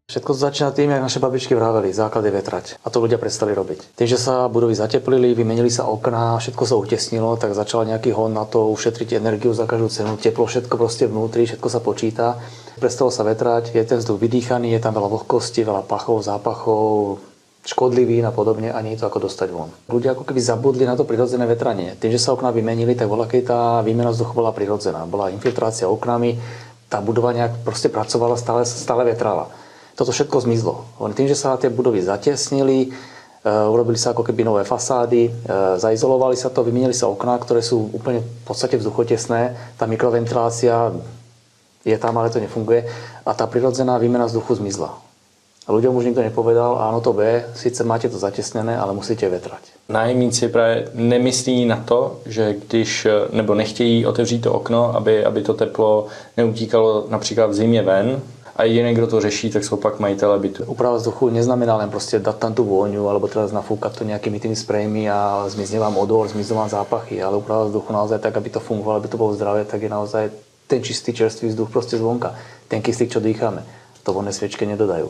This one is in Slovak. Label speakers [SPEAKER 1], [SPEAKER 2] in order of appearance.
[SPEAKER 1] Všetko to začína tým, jak naše babičky vraveli, základ je vetrať. A to ľudia prestali robiť. Tým, že sa budovy zateplili, vymenili sa okná, všetko sa utesnilo, tak začal nejaký hon na to ušetriť energiu za každú cenu. Teplo, všetko proste vnútri, všetko sa počíta. Prestalo sa vetrať, je ten vzduch vydýchaný, je tam veľa vlhkosti, veľa pachov, zápachov, škodlivín a podobne a nie je to ako dostať von. Ľudia ako keby zabudli na to prirodzené vetranie. Tým, že sa okná vymenili, tak voľakej tá výmena vzduchu bola prirodzená. Bola infiltrácia oknami, tá budova nejak proste pracovala, stále vetrala. Toto všetko zmizlo. Len tým, že sa tie budovy zatiesnili, urobili sa ako keby nové fasády, zaizolovali sa to, vymenili sa okná, ktoré sú úplne v podstate vzduchotesné. Tá mikroventilácia je tam, ale to nefunguje. A tá prirodzená výmena vzduchu zmizla. A ľuďom už nikto nepovedal, áno to B, síce máte to zatesnené, ale musíte vetrať.
[SPEAKER 2] Nájemníci právě nemyslí na to, že když, nebo nechtějí otevřít to okno, aby to teplo neutíkalo například v zimě ven, a jediný, kdo to řeší, tak jsou pak majitele bytu.
[SPEAKER 1] Úprava vzduchu neznamená len proste dať tam tú vôňu alebo teraz nafúkať to nejakými tými sprejmi a zmizne vám odor, zmiznú vám zápachy, ale úprava vzduchu naozaj tak, aby to fungovalo, aby to bolo zdravé, tak je naozaj ten čistý čerstvý vzduch proste zvonka. Ten kyslík, čo dýchame, to vonné sviečke nedodajú.